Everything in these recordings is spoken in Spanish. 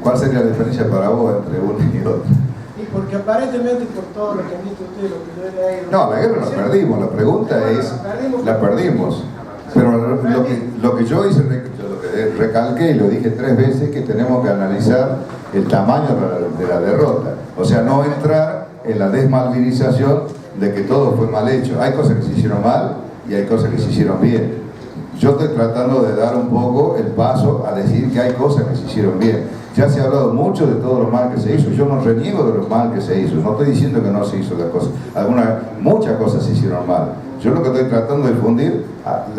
¿Cuál sería la diferencia para vos entre uno y otro? Y porque aparentemente por todo lo que han visto ustedes, lo que yo he leído... No, la guerra la perdimos, la pregunta es, la perdimos. Pero lo que yo hice, lo que recalqué y lo dije 3 veces, que tenemos que analizar el tamaño de la derrota. O sea, no entrar en la desmalvinización de que todo fue mal hecho. Hay cosas que se hicieron mal y hay cosas que se hicieron bien. Yo estoy tratando de dar un poco el paso a decir que hay cosas que se hicieron bien. Ya se ha hablado mucho de todo lo mal que se hizo. Yo no reniego de lo mal que se hizo. No estoy diciendo que no se hizo las cosas. Muchas cosas se hicieron mal. Yo lo que estoy tratando de difundir,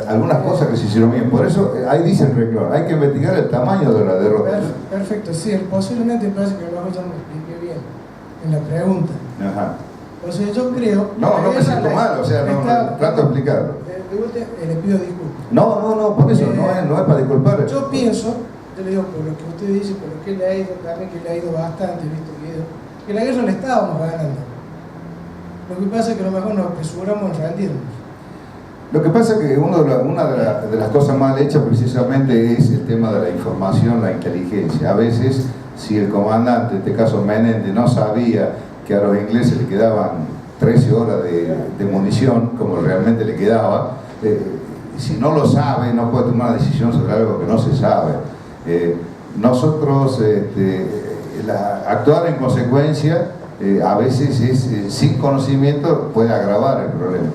algunas cosas que se hicieron bien. Por eso, ahí dice el renglón, hay que investigar el tamaño de la derrota. Perfecto, sí, posiblemente parece que a lo mejor yo no me expliqué bien en la pregunta. Ajá. O sea, yo creo... No me siento mal, o sea, trato de explicarlo. Le pido disculpas. No, por eso no es para disculpar. Yo pienso, yo le digo por lo que usted dice, por lo que le ha ido también, que le ha ido bastante, he visto videos, que la guerra la estábamos ganando. Lo que pasa es que a lo mejor nos apresuramos en rendirnos. Lo que pasa es que una de las cosas mal hechas precisamente es el tema de la información, la inteligencia. A veces, si el comandante, en este caso Menéndez, no sabía que a los ingleses le quedaban 13 horas de munición, como realmente le quedaba, si no lo sabe, no puede tomar una decisión sobre algo que no se sabe. Nosotros, actuar en consecuencia, a veces sin conocimiento puede agravar el problema.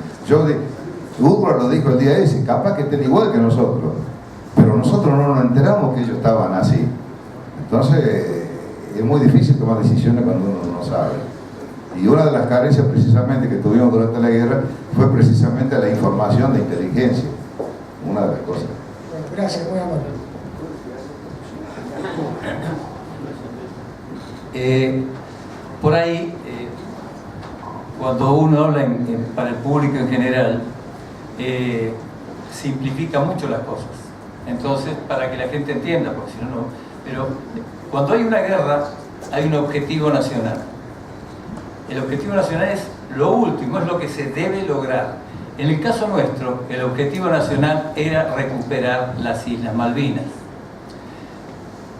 Hugo lo dijo el día ese, capaz que estén igual que nosotros, pero nosotros no nos enteramos que ellos estaban así. Entonces, es muy difícil tomar decisiones cuando uno no sabe. Y una de las carencias precisamente que tuvimos durante la guerra fue precisamente la información de inteligencia. Una de las cosas. Bueno, gracias, muy amable. Por ahí, cuando uno habla para el público en general, simplifica mucho las cosas. Entonces, para que la gente entienda, porque si no, pero cuando hay una guerra, hay un objetivo nacional. El objetivo nacional es lo último, es lo que se debe lograr. En el caso nuestro, el objetivo nacional era recuperar las Islas Malvinas.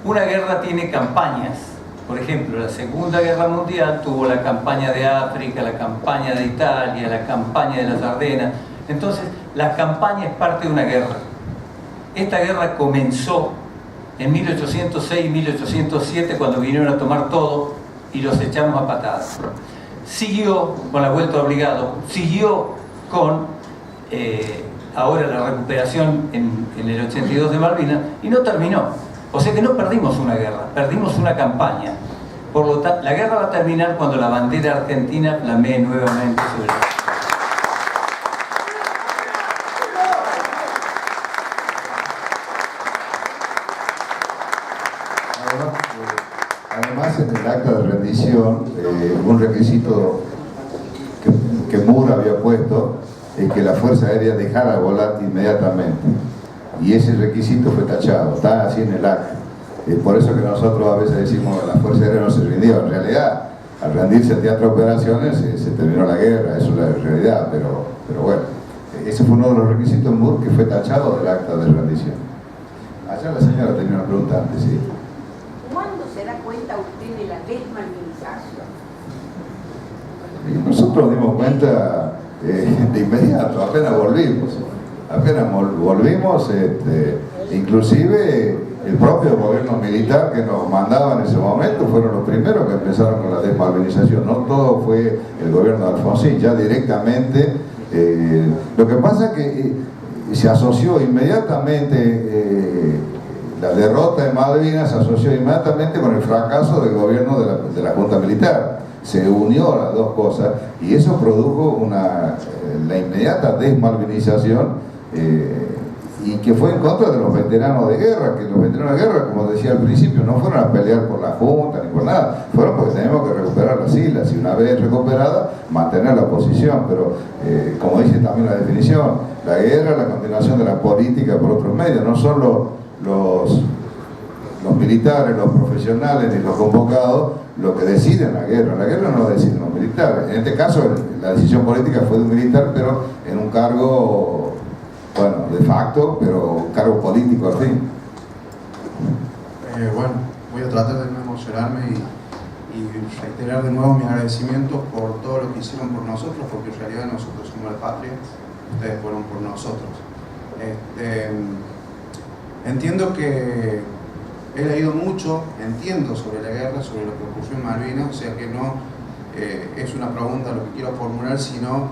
Una guerra tiene campañas. Por ejemplo, la Segunda Guerra Mundial tuvo la campaña de África, la campaña de Italia, la campaña de las Ardenas. Entonces, la campaña es parte de una guerra. Esta guerra comenzó en 1806 y 1807, cuando vinieron a tomar todo y los echamos a patadas. Siguió con la vuelta obligado, siguió con ahora la recuperación en el 82 de Malvinas, y no terminó. O sea que no perdimos una guerra, perdimos una campaña. Por lo tanto, la guerra va a terminar cuando la bandera argentina flamee nuevamente sobre la... Además, en el acta de rendición, un requisito que Moore había puesto es que la Fuerza Aérea dejara de volar inmediatamente. Y ese requisito fue tachado, está así en el acta. Por eso que nosotros a veces decimos que la Fuerza Aérea no se rindió. En realidad, al rendirse el teatro de operaciones, se terminó la guerra, eso es la realidad. Pero bueno, ese fue uno de los requisitos en Moore que fue tachado del acta de rendición. Allá la señora tenía una pregunta antes, sí. ¿Cuándo se da cuenta usted de la desmalvinización? Nosotros nos dimos cuenta de inmediato, apenas volvimos. Inclusive el propio gobierno militar que nos mandaba en ese momento fueron los primeros que empezaron con la desmalvinización. No todo fue el gobierno de Alfonsín, ya directamente. Lo que pasa es que se asoció inmediatamente, la derrota de Malvinas se asoció inmediatamente con el fracaso del gobierno de la Junta Militar. Se unió las dos cosas y eso produjo la inmediata desmalvinización, y que fue en contra de los veteranos de guerra, que los veteranos de guerra, como decía al principio, no fueron a pelear por la Junta ni por nada, fueron porque tenemos que recuperar las islas y una vez recuperada, mantener la posición. Pero como dice también la definición, la guerra es la continuación de la política por otros medios, no son los militares, los profesionales ni los convocados lo que deciden la guerra no lo deciden los militares. En este caso la decisión política fue de un militar, pero en un cargo, bueno, de facto, pero un cargo político al fin. Bueno, voy a tratar de no emocionarme y reiterar de nuevo mi agradecimiento por todo lo que hicieron por nosotros, porque en realidad nosotros somos la patria, ustedes fueron por nosotros. Entiendo que he leído mucho, entiendo sobre la guerra, sobre lo que ocurrió en Malvinas, o sea que no es una pregunta lo que quiero formular, sino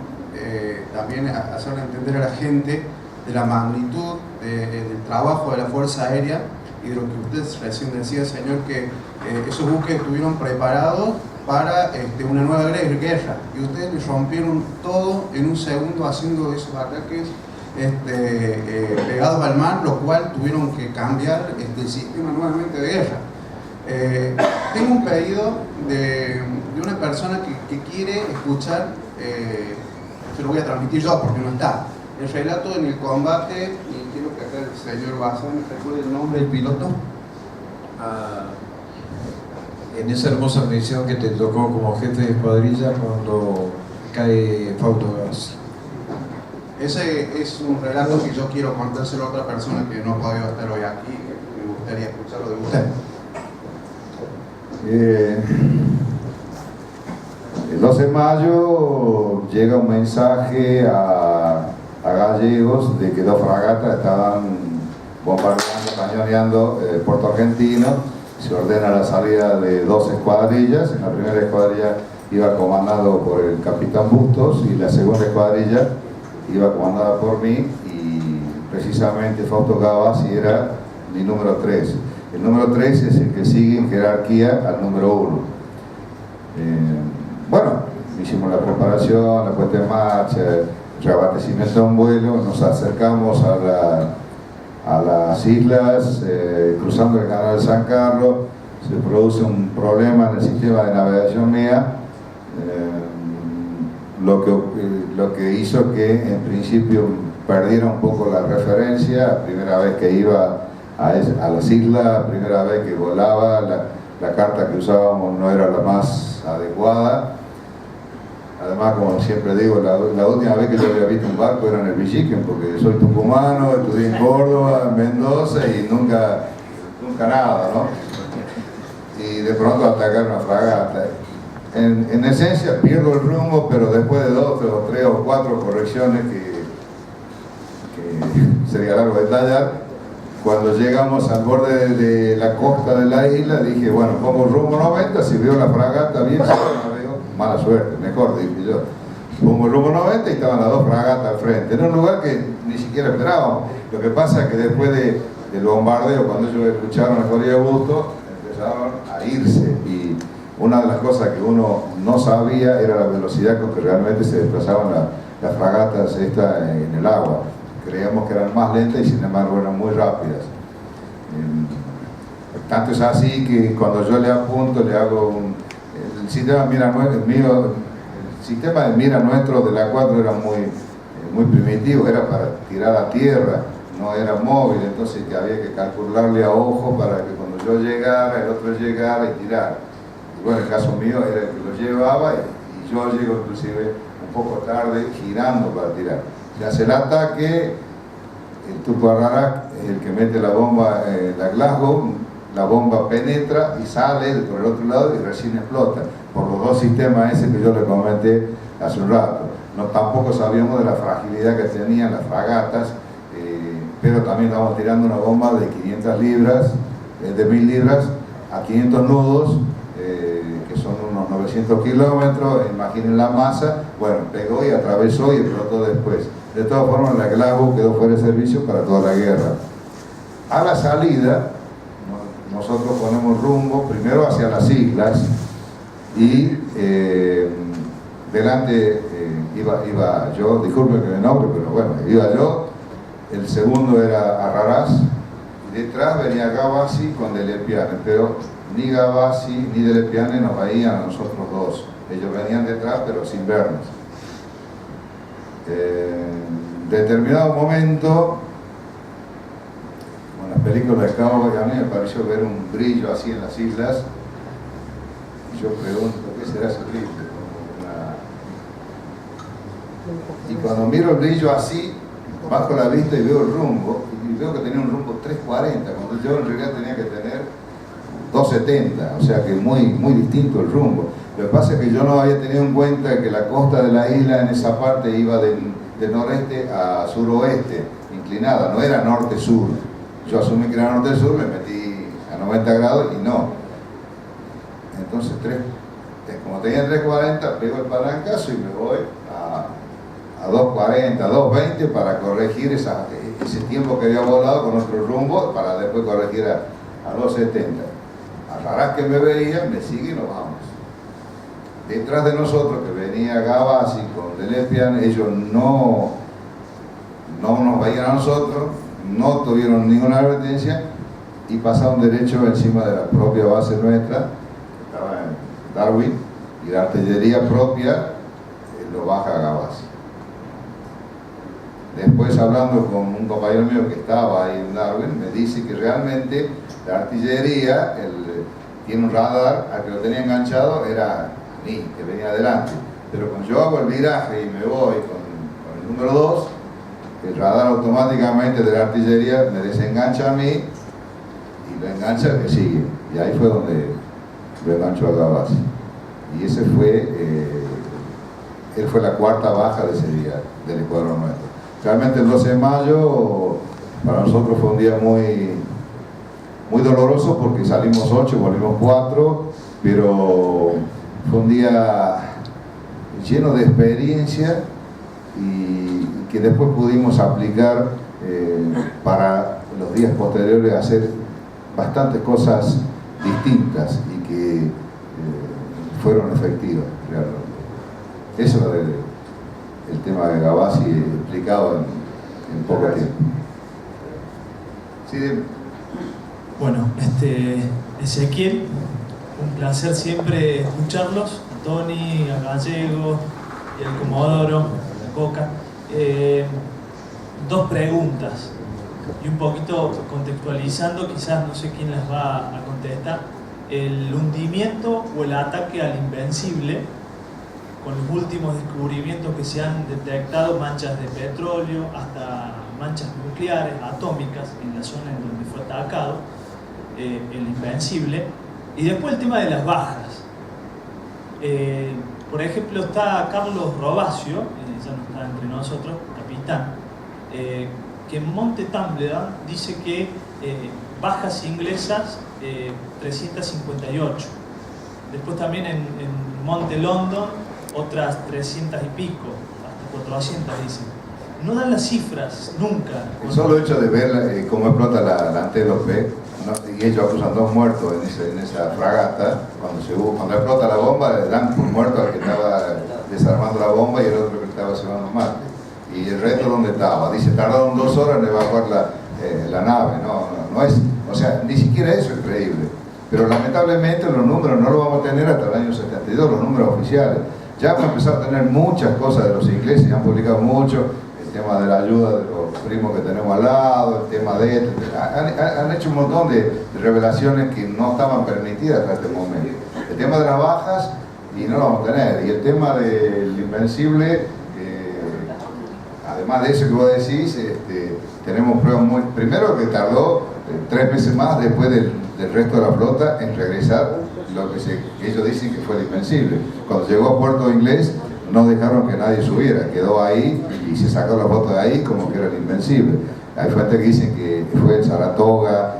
también hacerle entender a la gente de la magnitud del trabajo de la Fuerza Aérea y de lo que usted recién decía, señor, que esos buques estuvieron preparados para una nueva guerra, y ustedes les rompieron todo en un segundo haciendo esos ataques pegados al mar, lo cual tuvieron que cambiar el sistema nuevamente de guerra. Tengo un pedido de una persona que quiere escuchar, se lo voy a transmitir yo porque no está, el relato en el combate, y quiero que acá el señor Bazán recuerde el nombre del piloto. En esa hermosa misión que te tocó como jefe de escuadrilla cuando cae Fausto Gavassi. Ese es un relato que yo quiero contárselo a otra persona que no ha podido estar hoy aquí, que me gustaría escucharlo de usted. El 12 de mayo llega un mensaje a Gallegos de que 2 fragatas estaban bombardeando, cañoneando Puerto Argentino. Se ordena la salida de 2 escuadrillas. En la primera escuadrilla iba comandado por el capitán Bustos y la segunda escuadrilla iba comandada por mí, y precisamente Fausto Gavassi era mi número 3. El número 3 es el que sigue en jerarquía al número 1. Bueno, hicimos la preparación, la puesta en marcha, el reabastecimiento de un vuelo, nos acercamos a las islas, cruzando el canal de San Carlos, se produce un problema en el sistema de navegación mía, lo que hizo que en principio perdiera un poco la referencia. Primera vez que iba a las islas, primera vez que volaba, la carta que usábamos no era la más adecuada. Además, como siempre digo, la última vez que yo había visto un barco era en el Villiquen, porque soy tucumano, estudié en Córdoba, en Mendoza, y nunca nada, ¿no? Y de pronto atacar una fragata. En esencia pierdo el rumbo, pero después de 2 o 3 o 4 correcciones que sería largo detallar, cuando llegamos al borde de la costa de la isla, dije, bueno, pongo rumbo 90, si veo la fragata bien, si no la veo, mala suerte, mejor, dije yo. Pongo rumbo 90 y estaban las 2 fragatas al frente, en un lugar que ni siquiera esperábamos. Lo que pasa es que después del bombardeo, cuando ellos escucharon la Correa de Bustos, empezaron a irse, y una de las cosas que uno no sabía era la velocidad con que realmente se desplazaban las fragatas en el agua. Creíamos que eran más lentas y sin embargo eran muy rápidas. Tanto es así que cuando yo le apunto, le hago el sistema de mira nuestro de la 4 era muy primitivo, era para tirar a tierra, no era móvil, entonces que había que calcularle a ojo para que cuando yo llegara, el otro llegara y tirar. Y bueno, el caso mío era el que lo llevaba, y yo llego inclusive un poco tarde girando para tirar. Se hace el ataque, el Turco Arrarac es el que mete la bomba, la Glasgow, la bomba penetra y sale por el otro lado y recién explota, por los 2 sistemas ese que yo le comenté hace un rato. Tampoco sabíamos de la fragilidad que tenían las fragatas, pero también estábamos tirando una bomba de 500 libras, de 1000 libras a 500 nudos, que son unos 900 kilómetros, imaginen la masa. Bueno, pegó y atravesó y explotó después. De todas formas, la Glasgow quedó fuera de servicio para toda la guerra. A la salida, nosotros ponemos rumbo primero hacia las islas, y delante iba yo, disculpen que me nombre, pero bueno, iba yo, el segundo era Arrarás, y detrás venía Gavassi con Delepiane, pero ni Gavassi ni Delepiane nos veían a nosotros 2. Ellos venían detrás, pero sin vernos. Determinado momento, con las películas de Cabo, a mí me pareció ver un brillo así en las islas, y yo pregunto, ¿qué será ese brillo? Y cuando miro el brillo así, bajo la vista y veo el rumbo, y veo que tenía un rumbo 340, cuando yo en realidad tenía que tener 270, o sea que muy distinto el rumbo. Lo que pasa es que yo no había tenido en cuenta que la costa de la isla en esa parte iba del noreste a suroeste, inclinada, no era norte-sur. Yo asumí que era norte-sur, me metí a 90 grados y no. Entonces, como tenía 340, pego el palancazo y me voy a 240, 220 para corregir ese tiempo que había volado con otro rumbo, para después corregir a 270. A raras que me veía, me sigue y nos vamos. Detrás de nosotros, que venía Gavassi con Delepian, ellos no nos veían a nosotros, no tuvieron ninguna advertencia y pasaron derecho encima de la propia base nuestra, que estaba en Darwin, y la artillería propia lo baja a Gavassi. Después, hablando con un compañero mío que estaba ahí en Darwin, me dice que realmente la artillería tiene un radar, al que lo tenía enganchado era a mí, que venía adelante. Pero cuando yo hago el viraje y me voy con el número 2, el radar automáticamente de la artillería me desengancha a mí y lo engancha al que sigue. Y ahí fue donde lo enganchó a Gavassi. Y ese él fue la cuarta baja de ese día del escuadrón nuestro. Realmente el 12 de mayo para nosotros fue un día muy doloroso porque salimos 8, volvimos 4, pero fue un día lleno de experiencia y que después pudimos aplicar para los días posteriores, hacer bastantes cosas distintas y que fueron efectivas realmente. Eso es el tema de Gavassi explicado en poco tiempo. Sí, dime. Bueno, Ezequiel, un placer siempre escucharlos, a Tony, a Gallego y al Comodoro, a Coca. Dos preguntas y un poquito contextualizando, quizás no sé quién las va a contestar. El hundimiento o el ataque al Invencible, con los últimos descubrimientos que se han detectado, manchas de petróleo hasta manchas nucleares, atómicas, en la zona en donde fue atacado el Invencible. Y después el tema de las bajas. Por ejemplo, está Carlos Robacio, ya no está entre nosotros, capitán, que en Monte Tumbledown dice que bajas inglesas 358. Después también en Monte London otras 300 y pico, hasta 400 dicen. No dan las cifras, nunca. El solo hecho de ver cómo explota la Antelope, ¿no? Y ellos acusan 2 muertos en esa fragata, cuando explota la bomba, le dan por muerto al que estaba desarmando la bomba y el otro que estaba llevando Marte. Y el resto, ¿dónde estaba? Dice, tardaron 2 horas en evacuar la nave, no es, o sea, ni siquiera eso es creíble. Pero lamentablemente los números no los vamos a tener hasta el año 72, los números oficiales. Ya hemos empezado a tener muchas cosas de los ingleses, han publicado mucho, el tema de la ayuda de los primos que tenemos al lado, el tema de han hecho un montón de revelaciones que no estaban permitidas hasta este momento. El tema de las bajas, y no lo vamos a tener, y el tema del Invencible, además de eso que vos decís, tenemos pruebas primero que tardó 3 meses más después del resto de la flota en regresar lo que ellos dicen que fue el Invencible. Cuando llegó a Puerto Inglés no dejaron que nadie subiera, quedó ahí y se sacó la foto de ahí como que era el Invencible. Hay fuentes que dicen que fue el Saratoga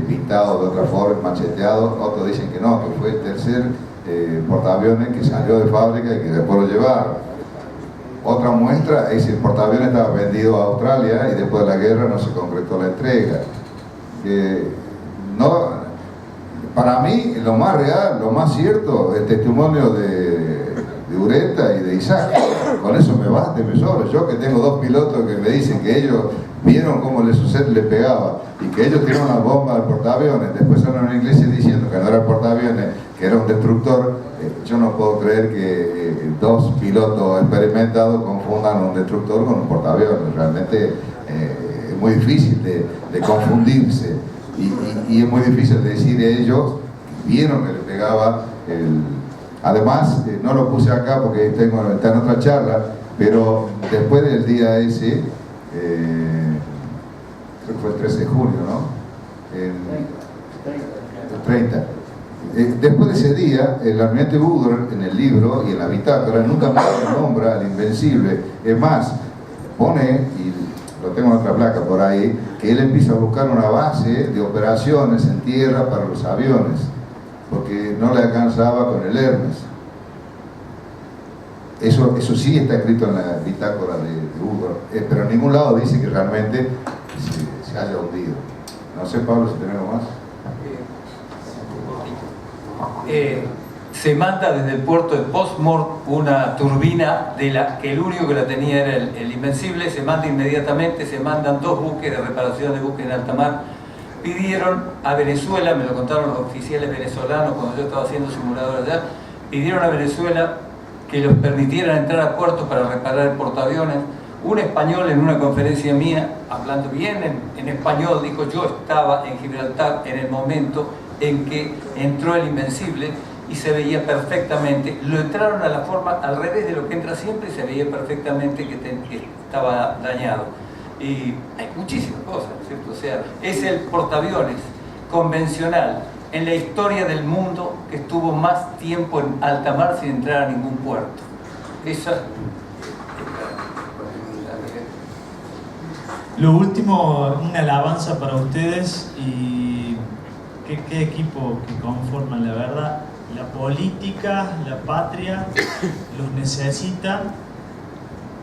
pintado de otra forma, macheteado, otros dicen que no, que fue el tercer portaaviones que salió de fábrica y que después lo llevaron. Otra muestra es que el portaaviones estaba vendido a Australia y después de la guerra no se concretó la entrega. Para mí, lo más real, lo más cierto, el testimonio de Ureta y de Isaac. Con eso me basta y me sobra. Yo que tengo 2 pilotos que me dicen que ellos vieron cómo le pegaba y que ellos tiraron la bomba al portaaviones, después salen en inglés diciendo que no era el portaaviones, que era un destructor. Yo no puedo creer que 2 pilotos experimentados confundan un destructor con un portaaviones. Realmente es muy difícil de confundirse. Y es muy difícil decir ellos vieron que le pegaba además no lo puse acá porque está en otra charla, pero después del día ese creo que fue el 13 de junio, ¿no? El 30. Después de ese día, el almirante Woodward en el libro y en la bitácora nunca más nombra al Invencible. Es más, pone, y lo tengo en otra placa por ahí, que él empieza a buscar una base de operaciones en tierra para los aviones, porque no le alcanzaba con el Hermes. Eso sí está escrito en la bitácora de Woodward, pero en ningún lado dice que realmente se haya hundido. No sé, Pablo, si tenemos más. Se manda desde el puerto de Portsmouth una turbina de la que el único que la tenía era el Invencible. Se manda inmediatamente, se mandan 2 buques de reparación de buques en alta mar. Pidieron a Venezuela, me lo contaron los oficiales venezolanos cuando yo estaba haciendo simulador allá, pidieron a Venezuela que los permitieran entrar a puertos para reparar el portaaviones. Un español en una conferencia mía, hablando bien en español, dijo: yo estaba en Gibraltar en el momento en que entró el Invencible y se veía perfectamente, lo entraron a la forma al revés de lo que entra siempre y se veía perfectamente que estaba dañado. Y hay muchísimas cosas, ¿cierto? O sea, es el portaaviones convencional en la historia del mundo que estuvo más tiempo en alta mar sin entrar a ningún puerto. Esa... Lo último, una alabanza para ustedes y qué equipo que conforman, la verdad. La política, la patria los necesita,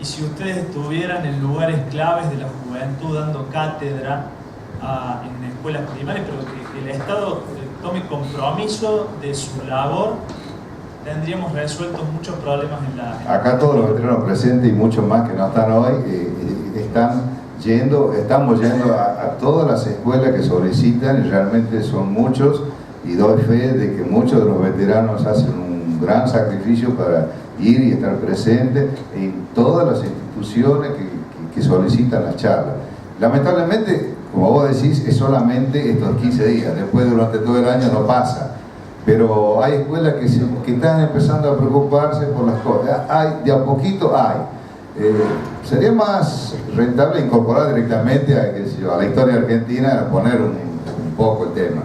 y si ustedes estuvieran en lugares claves de la juventud dando cátedra en escuelas primarias, pero que el Estado tome compromiso de su labor, tendríamos resueltos muchos problemas en la... Acá todos los veteranos presentes y muchos más que no están hoy, estamos yendo a todas las escuelas que solicitan, y realmente son muchos, y doy fe de que muchos de los veteranos hacen un gran sacrificio para ir y estar presentes en todas las instituciones que solicitan las charlas. Lamentablemente, como vos decís, es solamente estos 15 días, después durante todo el año no pasa. Pero hay escuelas que están empezando a preocuparse por las cosas. De a poquito hay. Sería más rentable incorporar directamente a la historia argentina, poner un poco el tema.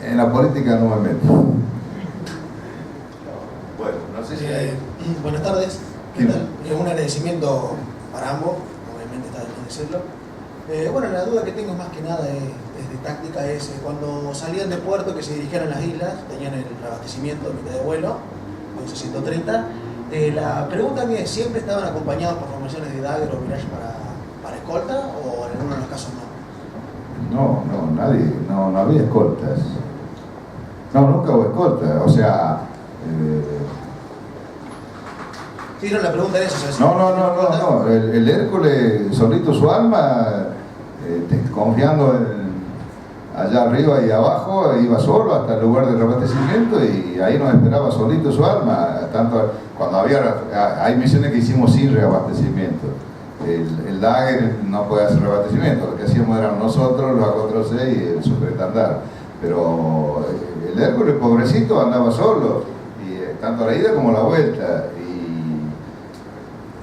En la política no me meto. Bueno, no sé si hay... Buenas tardes. ¿Qué tal? Un agradecimiento para ambos, obviamente está de más decirlo. Bueno, la duda que tengo más que nada es de táctica, es cuando salían de puerto que se dirigían a las islas, tenían el reabastecimiento en mitad de vuelo, con 130. La pregunta mía es, ¿siempre estaban acompañados por formaciones de Dagger o Mirage para escolta, o en algunos de los casos no? No había escoltas. No, nunca hubo escolta, o sea... Sí, no, la pregunta es eso. No. El Hércules, solito su alma, confiando allá arriba y abajo, iba solo hasta el lugar de reabastecimiento y ahí nos esperaba solito su alma. Tanto cuando hay misiones que hicimos sin reabastecimiento. El Dagger no puede hacer reabastecimiento, lo que hacíamos eran nosotros, los A4C y el superestandar. Pero el Hércules, pobrecito, andaba solo, y tanto a la ida como a la vuelta.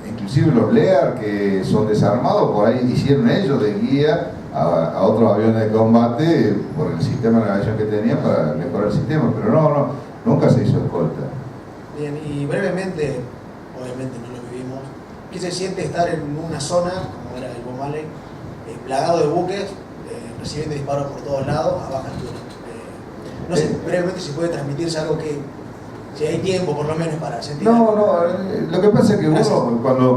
Inclusive los Lear, que son desarmados, por ahí hicieron ellos de guía a otros aviones de combate por el sistema de navegación que tenían para mejorar el sistema, pero nunca se hizo escolta. Bien, y brevemente, obviamente no lo vivimos, ¿qué se siente estar en una zona, como era el Bomale, plagado de buques, recibiendo disparos por todos lados a baja altura? No sé, brevemente si puede transmitirse algo que, si hay tiempo por lo menos para sentir. Lo que pasa es que cuando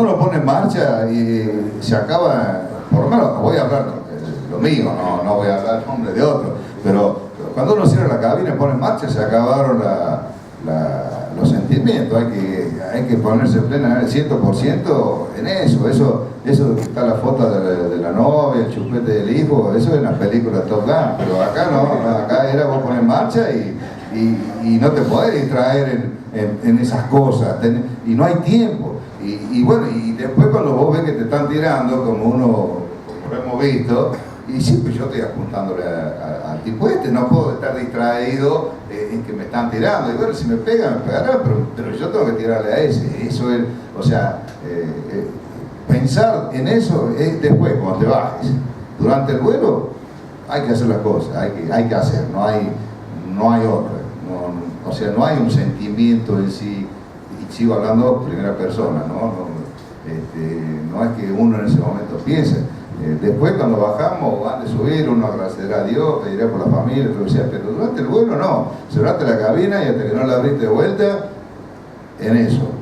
uno pone en marcha y se acaba, por lo menos voy a hablar lo mío, no voy a hablar el nombre de otro, pero cuando uno cierra la cabina y pone en marcha se acabaron los sentimientos, hay que ponerse plena, 100% en eso que está la foto de la novia, el chupete del hijo, eso es la película Top Gun, pero acá acá era vos poner en marcha y no te podés distraer en esas cosas, y no hay tiempo, y bueno, y después cuando vos ves que te están tirando, como lo hemos visto, y siempre yo estoy apuntándole al tipo no puedo estar distraído en que me están tirando, y bueno, si me pegan, me pegarán, pero yo tengo que tirarle a ese, eso es, o sea, pensar en eso es después, cuando te bajes. Durante el vuelo hay que hacer las cosas, hay que hacer, no hay otra. O sea, no hay un sentimiento en sí, y sigo hablando primera persona, no es que uno en ese momento piense. Después cuando bajamos, van de subir, uno agradecerá a Dios, pedirá por la familia, pero durante el vuelo no, cerraste la cabina y hasta que no la abriste de vuelta, en eso.